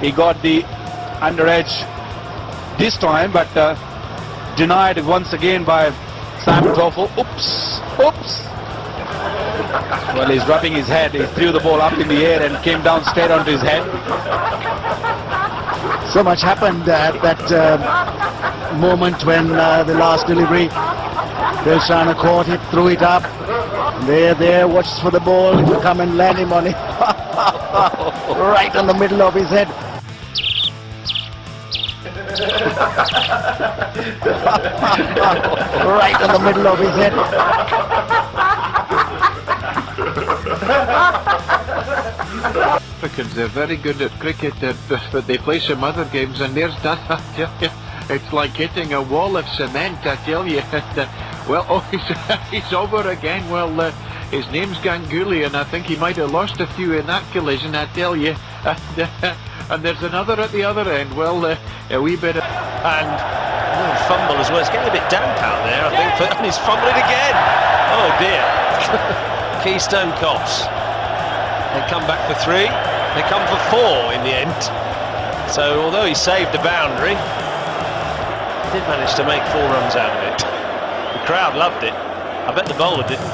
He got the under edge this time, but denied once again by Simon Toffel. Oops, oops. Well, he's rubbing his head. He threw the ball up in the air and came down straight onto his head. So much happened at that moment when the last delivery. Dilshana caught it, threw it up. There, watches for the ball. It will come and land him on it. Right on the middle of his head. Right on the middle of his head. Africans, they're very good at cricket, but they play some other games, and there's that. I tell you, it's like hitting a wall of cement, I tell you. Well, oh, he's over again. Well, his name's Ganguly, and I think he might have lost a few in that collision, I tell you. And there's another at the other end. Well, a wee bit of... And fumble as well. It's getting a bit damp out there, I think, and he's fumbling again. Oh dear. Keystone Cops. They come back for 3. They come for 4 in the end. So although he saved the boundary, he did manage to make 4 runs out of it. The crowd loved it. I bet the bowler didn't.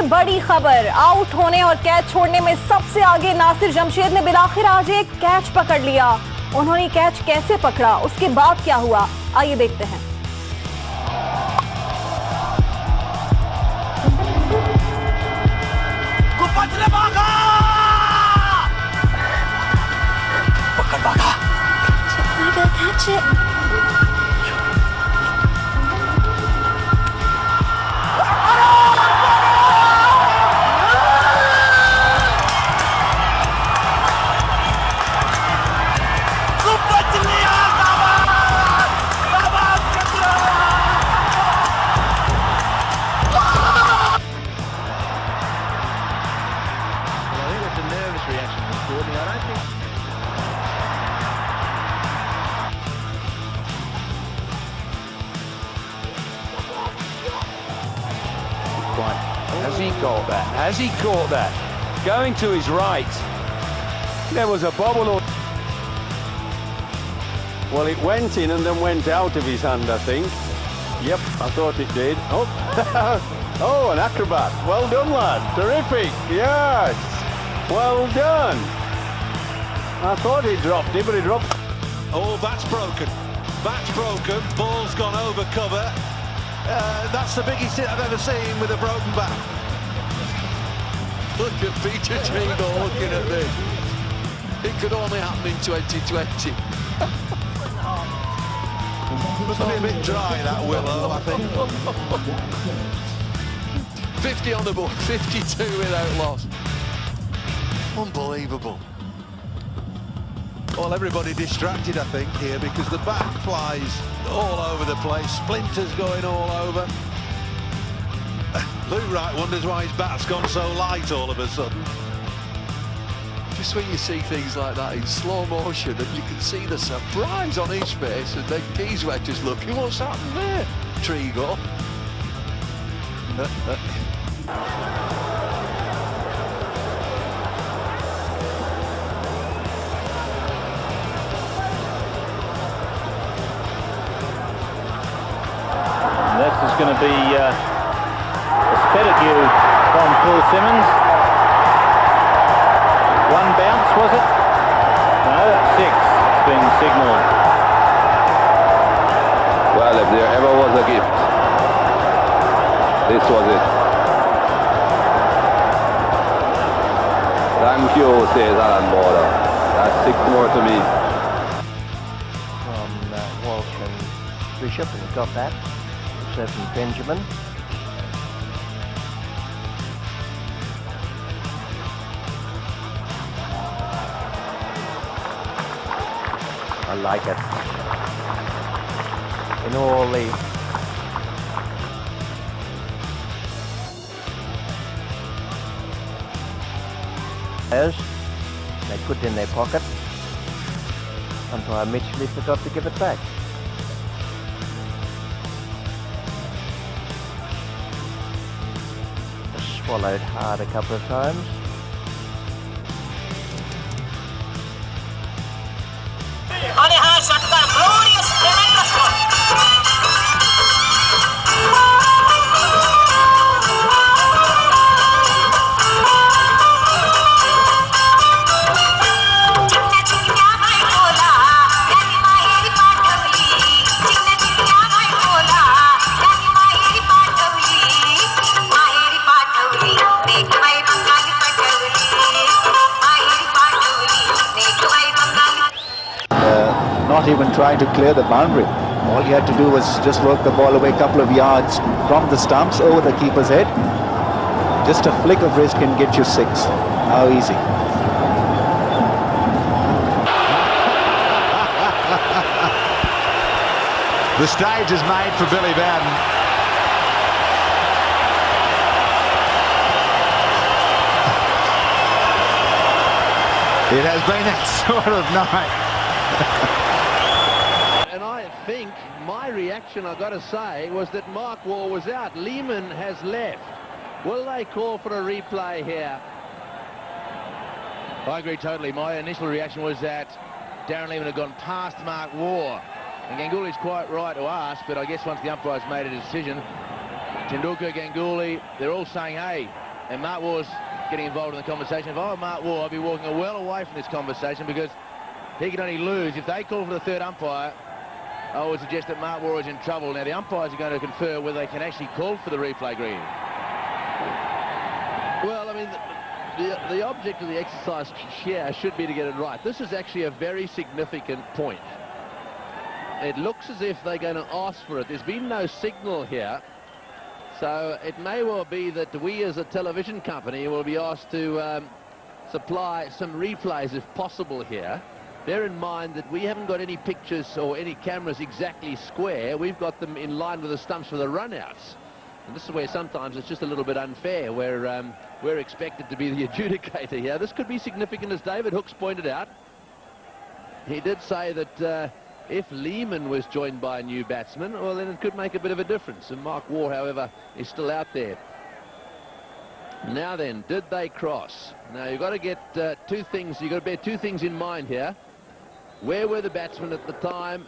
बड़ी खबर, out होने और catch छोड़ने में सबसे आगे नासिर जमशेद ने बिलाखिर आज एक कैच पकड़ लिया। उन्होंने कैच कैसे पकड़ा, उसके बाद क्या हुआ, आइए देखते हैं। पकड़ भागा। Catch it. Has he caught that? Has he caught that? Going to his right. There was a bobble. Well, it went in and then went out of his hand, I think. Yep, I thought it did. Oh, oh, an acrobat. Well done, lad. Terrific. Yes. Well done. I thought he dropped it, but he dropped. Oh, that's broken. That's broken. Ball's gone over cover. That's the biggest hit I've ever seen with a broken bat. Look at Peter Treagle looking at this. It could only happen in 2020. Must be a bit dry, that Willow, I think. 50 on the board, 52 without loss. Unbelievable. Well, everybody distracted, I think, here, because the bat flies all over the place, splinters going all over. Luke Wright wonders why his bat's gone so light all of a sudden. Just when you see things like that in slow motion and you can see the surprise on his face, and then Keyswet just looking, what's happened there? Treagle. This is going to be a Pettigrew from Phil Simmons. 1 bounce, was it? No, 6. It's been signalled. Well, if there ever was a gift, this was it. Thank you, says Alan Border. That's 6 more to me. From Walsh and Bishop, and got that. 7 Benjamin. I like it. In all the players, They put it in their pocket. Umpire Mitchell forgot to give it back. Swallowed hard a couple of times. On the high shot, got a glorious, tremendous one. Not even trying to clear the boundary. All he had to do was just work the ball away a couple of yards from the stumps over the keeper's head. Just a flick of wrist can get you 6. How easy. The stage is made for Billy Bowden. It has been that sort of night. And I think my reaction, I've got to say, was that Mark Waugh was out. Lehmann has left. Will they call for a replay here? I agree totally. My initial reaction was that Darren Lehmann had gone past Mark Waugh. And Ganguly's quite right to ask, but I guess once the umpire's made a decision, Tendulkar, Ganguly, they're all saying, hey, and Mark Waugh's getting involved in the conversation. If I were Mark Waugh, I'd be walking well away from this conversation because he can only lose. If they call for the third umpire, I would suggest that Mark Waugh is in trouble. Now, the umpires are going to confer whether they can actually call for the replay, Green. Well, I mean, the object of the exercise here should be to get it right. This is actually a very significant point. It looks as if they're going to ask for it. There's been no signal here. So it may well be that we as a television company will be asked to supply some replays if possible here. Bear in mind that we haven't got any pictures or any cameras exactly square. We've got them in line with the stumps for the runouts. And this is where sometimes it's just a little bit unfair, where we're expected to be the adjudicator here. This could be significant, as David Hooks pointed out. He did say that if Lehmann was joined by a new batsman, well, then it could make a bit of a difference. And Mark Waugh, however, is still out there. Now then, did they cross? Now, you've got to get two things. You've got to bear two things in mind here. Where were the batsmen at the time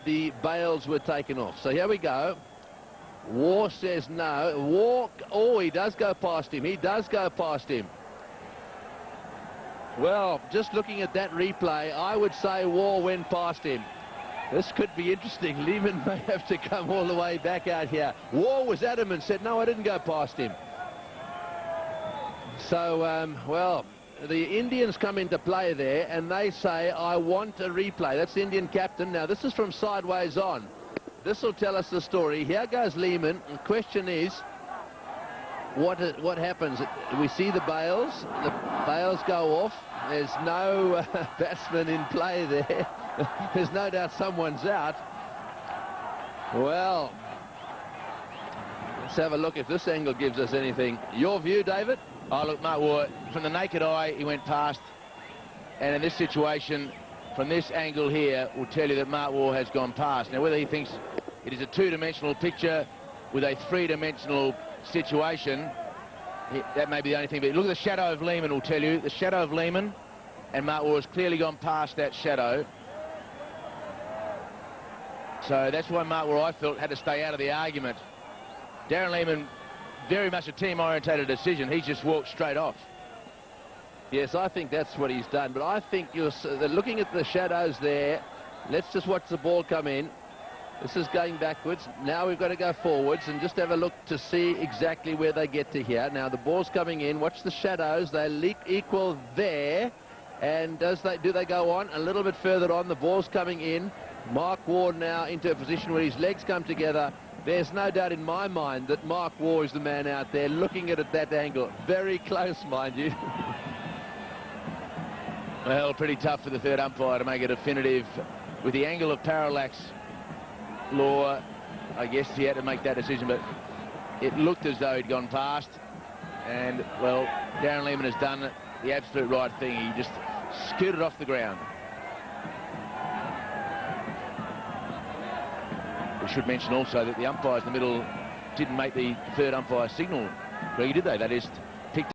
the bails were taken off? So here we go. Waugh says no. Waugh, oh, he does go past him. He does go past him. Well, just looking at that replay, I would say Waugh went past him. This could be interesting. Lehmann may have to come all the way back out here. Waugh was adamant, said, no, I didn't go past him. So, well, the Indians come into play there, and they say, I want a replay. That's the Indian captain. Now, this is from sideways on. This will tell us the story. Here goes Lehmann. The question is, what happens? We see the bails. The bails go off. There's no batsman in play there. There's no doubt someone's out. Well, let's have a look if this angle gives us anything. Your view, David? Oh, look, Mark Waugh, from the naked eye, he went past. And in this situation, from this angle here, will tell you that Mark Waugh has gone past. Now, whether he thinks it is a two-dimensional picture with a three-dimensional situation, that may be the only thing. But look at the shadow of Lehmann will tell you. The shadow of Lehmann, and Mark Waugh has clearly gone past that shadow. So that's why Mark Waugh, I felt, had to stay out of the argument. Darren Lehmann, very much a team-orientated decision. He's just walked straight off. Yes, I think that's what he's done. But I think you're looking at the shadows there. Let's just watch the ball come in. This is going backwards. Now we've got to go forwards and just have a look to see exactly where they get to here. Now the ball's coming in. Watch the shadows. They equal there. And do they go on? A little bit further on. The ball's coming in. Mark Waugh now into a position where his legs come together. There's no doubt in my mind that Mark Waugh is the man out there looking at it at that angle. Very close, mind you. Well, pretty tough for the third umpire to make a definitive. With the angle of parallax law, I guess he had to make that decision, but it looked as though he'd gone past. And, well, Darren Lehmann has done the absolute right thing. He just scooted off the ground. We should mention also that the umpires in the middle didn't make the third umpire signal. Greggy, did they? That is